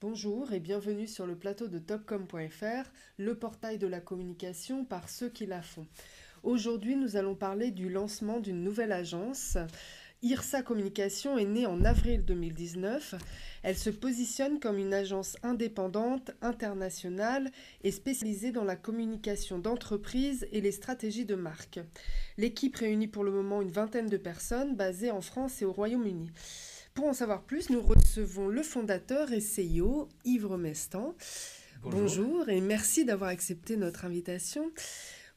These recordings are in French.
Bonjour et bienvenue sur le plateau de topcom.fr, le portail de la communication par ceux qui la font. Aujourd'hui, nous allons parler du lancement d'une nouvelle agence. IRSA Communication est née en avril 2019. Elle se positionne comme une agence indépendante, internationale et spécialisée dans la communication d'entreprise et les stratégies de marque. L'équipe réunit pour le moment une vingtaine de personnes basées en France et au Royaume-Uni. Pour en savoir plus, nous recevons le fondateur et CEO, Yves Romestan. Bonjour et merci d'avoir accepté notre invitation.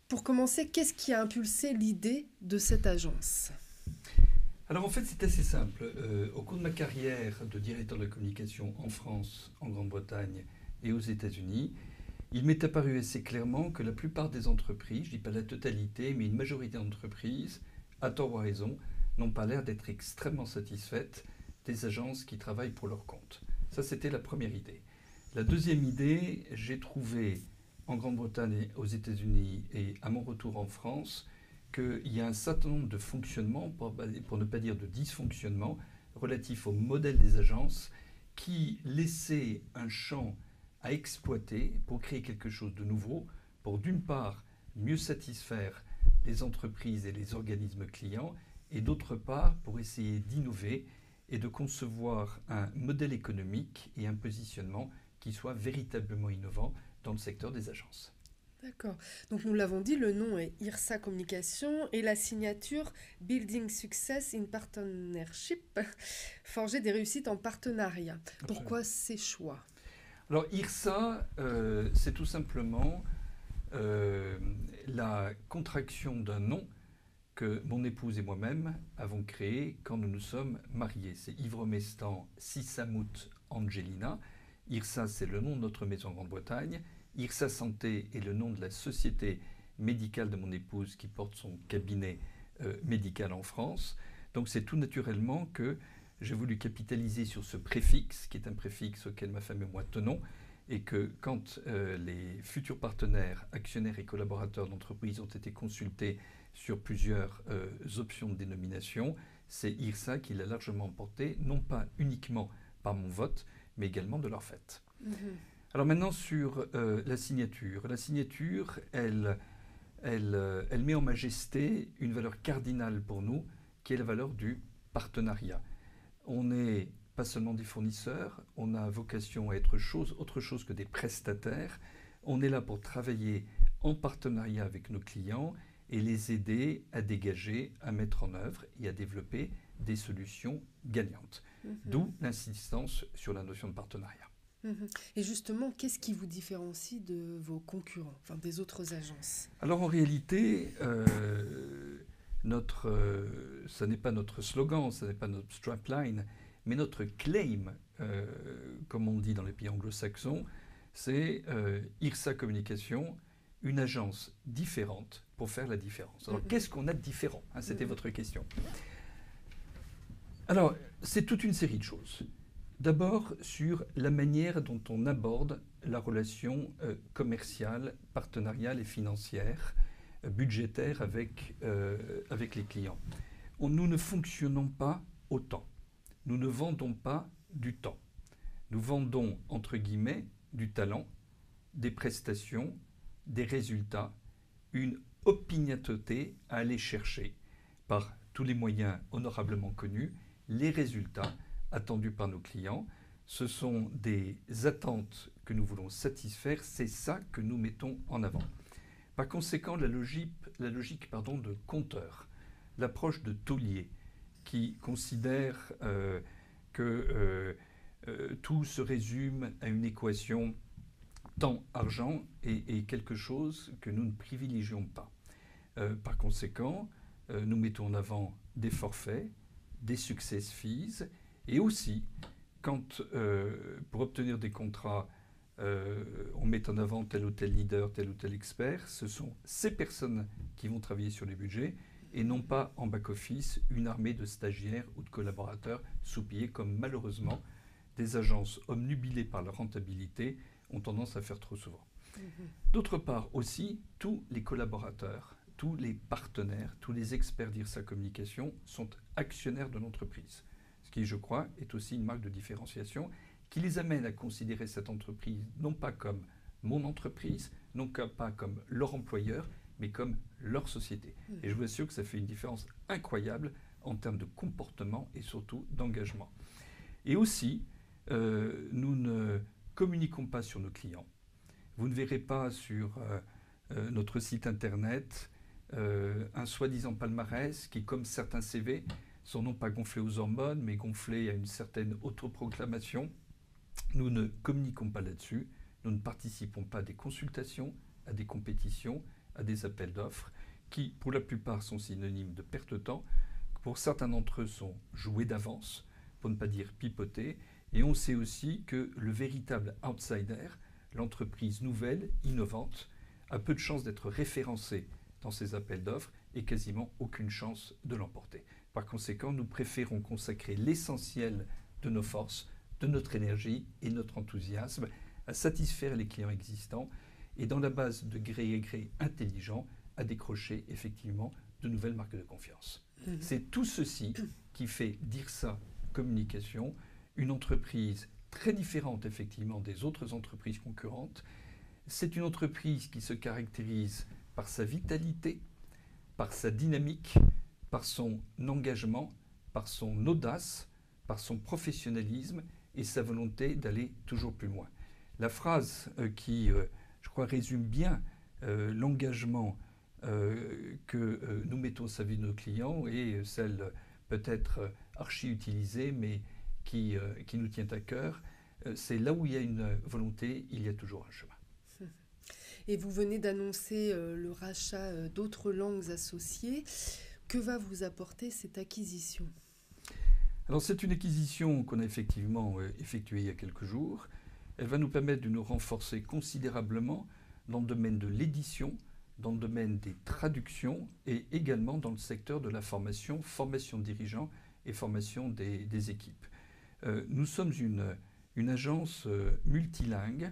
Pour commencer, qu'est-ce qui a impulsé l'idée de cette agence ? Alors en fait, c'est assez simple. Au cours de ma carrière de directeur de communication en France, en Grande-Bretagne et aux États-Unis, il m'est apparu assez clairement que la plupart des entreprises, je ne dis pas la totalité, mais une majorité d'entreprises, à tort ou à raison, n'ont pas l'air d'être extrêmement satisfaites des agences qui travaillent pour leur compte. Ça, c'était la première idée. La deuxième idée, j'ai trouvé en Grande-Bretagne et aux États-Unis et à mon retour en France qu'il y a un certain nombre de fonctionnements, pour ne pas dire de dysfonctionnements, relatifs au modèle des agences qui laissaient un champ à exploiter pour créer quelque chose de nouveau, pour d'une part mieux satisfaire les entreprises et les organismes clients, et d'autre part pour essayer d'innover et de concevoir un modèle économique et un positionnement qui soit véritablement innovant dans le secteur des agences. D'accord. Donc nous l'avons dit, le nom est IRSA Communication et la signature Building Success in Partnership, forger des réussites en partenariat. Absolument. Pourquoi ces choix ? Alors IRSA, c'est tout simplement la contraction d'un nom que mon épouse et moi-même avons créé quand nous nous sommes mariés. C'est Yves Romestan Sissamout Angelina. IRSA, c'est le nom de notre maison en Grande-Bretagne. IRSA Santé est le nom de la société médicale de mon épouse qui porte son cabinet médical en France. Donc c'est tout naturellement que j'ai voulu capitaliser sur ce préfixe, qui est un préfixe auquel ma femme et moi tenons, et que quand les futurs partenaires, actionnaires et collaborateurs d'entreprise ont été consultés sur plusieurs options de dénomination, c'est IRSA qui l'a largement emporté, non pas uniquement par mon vote, mais également de leur fait. Alors maintenant sur la signature. La signature, elle met en majesté une valeur cardinale pour nous, qui est la valeur du partenariat. On n'est pas seulement des fournisseurs, on a vocation à être autre chose que des prestataires. On est là pour travailler en partenariat avec nos clients et les aider à dégager, à mettre en œuvre et à développer des solutions gagnantes. D'où l'insistance sur la notion de partenariat. Et justement, qu'est-ce qui vous différencie de vos concurrents, enfin des autres agences ? Alors en réalité, ça n'est pas notre slogan, ça n'est pas notre strapline, mais notre claim, comme on dit dans les pays anglo-saxons, c'est IRSA Communication, une agence différente pour faire la différence. Alors qu'est-ce qu'on a de différent ? C'était votre question. Alors, c'est toute une série de choses. D'abord, sur la manière dont on aborde la relation commerciale, partenariale et financière, budgétaire avec les clients. Nous ne fonctionnons pas au temps. Nous ne vendons pas du temps. Nous vendons, entre guillemets, du talent, des prestations, des résultats, une opiniâtreté à aller chercher par tous les moyens honorablement connus, les résultats attendus par nos clients. Ce sont des attentes que nous voulons satisfaire, c'est ça que nous mettons en avant. Par conséquent, la logique de compteur, l'approche de taulier, qui considère que tout se résume à une équation temps-argent est quelque chose que nous ne privilégions pas. Par conséquent, nous mettons en avant des forfaits, des success fees, et aussi, quand pour obtenir des contrats, on met en avant tel ou tel leader, tel ou tel expert, ce sont ces personnes qui vont travailler sur les budgets, et non pas en back-office une armée de stagiaires ou de collaborateurs sous-payés, comme malheureusement des agences obnubilées par leur rentabilité ont tendance à faire trop souvent. D'autre part aussi, tous les collaborateurs, tous les partenaires, tous les experts d'IRSA Communication sont actionnaires de l'entreprise. Ce qui, je crois, est aussi une marque de différenciation qui les amène à considérer cette entreprise non pas comme mon entreprise, non pas comme leur employeur, mais comme leur société. Et je vous assure que ça fait une différence incroyable en termes de comportement et surtout d'engagement. Et aussi, nous ne communiquons pas sur nos clients. Vous ne verrez pas sur notre site internet un soi-disant palmarès qui, comme certains CV, sont non pas gonflés aux hormones, mais gonflés à une certaine autoproclamation. Nous ne communiquons pas là-dessus. Nous ne participons pas à des consultations, à des compétitions, à des appels d'offres, qui, pour la plupart, sont synonymes de perte de temps. Pour certains d'entre eux, sont joués d'avance, pour ne pas dire pipotés. Et on sait aussi que le véritable outsider, l'entreprise nouvelle, innovante, a peu de chances d'être référencée dans ces appels d'offres et quasiment aucune chance de l'emporter. Par conséquent, nous préférons consacrer l'essentiel de nos forces, de notre énergie et notre enthousiasme à satisfaire les clients existants et dans la base de gré à gré intelligent à décrocher effectivement de nouvelles marques de confiance. C'est tout ceci qui fait d'IRSA Communication une entreprise très différente effectivement des autres entreprises concurrentes. C'est une entreprise qui se caractérise par sa vitalité, par sa dynamique, par son engagement, par son audace, par son professionnalisme et sa volonté d'aller toujours plus loin. La phrase qui, je crois, résume bien l'engagement que nous mettons au service de nos clients est celle peut-être archi-utilisée, mais qui nous tient à cœur. C'est là où il y a une volonté, il y a toujours un chemin. Et vous venez d'annoncer le rachat d'autres langues associées. Que va vous apporter cette acquisition ? Alors c'est une acquisition qu'on a effectivement effectuée il y a quelques jours. Elle va nous permettre de nous renforcer considérablement dans le domaine de l'édition, dans le domaine des traductions et également dans le secteur de la formation, formation de dirigeants et formation des équipes. Nous sommes une agence multilingue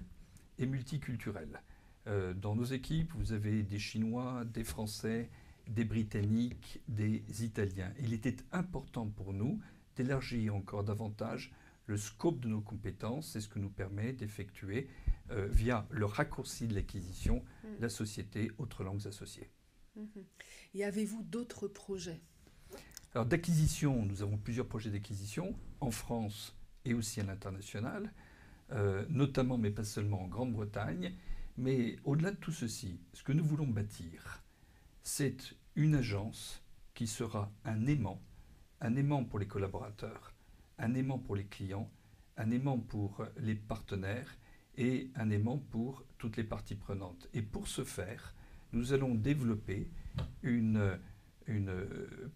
et multiculturelle. Dans nos équipes, vous avez des Chinois, des Français, des Britanniques, des Italiens. Il était important pour nous d'élargir encore davantage le scope de nos compétences. C'est ce que nous permet d'effectuer via le raccourci de l'acquisition, la société Autres Langues Associées. Et avez-vous d'autres projets ? Alors d'acquisition, nous avons plusieurs projets d'acquisition en France et aussi à l'international, notamment mais pas seulement en Grande-Bretagne. Mais au-delà de tout ceci, ce que nous voulons bâtir, c'est une agence qui sera un aimant pour les collaborateurs, un aimant pour les clients, un aimant pour les partenaires et un aimant pour toutes les parties prenantes. Et pour ce faire, nous allons développer une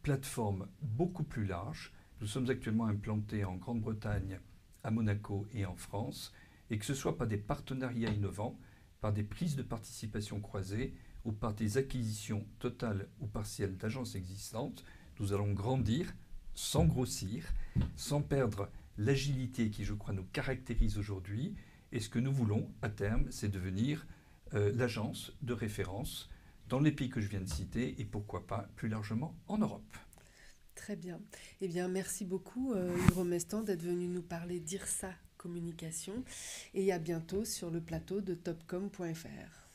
plateforme beaucoup plus large. Nous sommes actuellement implantés en Grande-Bretagne, à Monaco et en France, et que ce soit par des partenariats innovants, par des prises de participation croisées ou par des acquisitions totales ou partielles d'agences existantes, nous allons grandir sans grossir, sans perdre l'agilité qui, je crois, nous caractérise aujourd'hui. Et ce que nous voulons, à terme, c'est devenir l'agence de référence dans les pays que je viens de citer et pourquoi pas plus largement en Europe. Très bien. Eh bien, merci beaucoup, Hugo Mestan, d'être venu nous parler d'IRSA Communication et à bientôt sur le plateau de topcom.fr.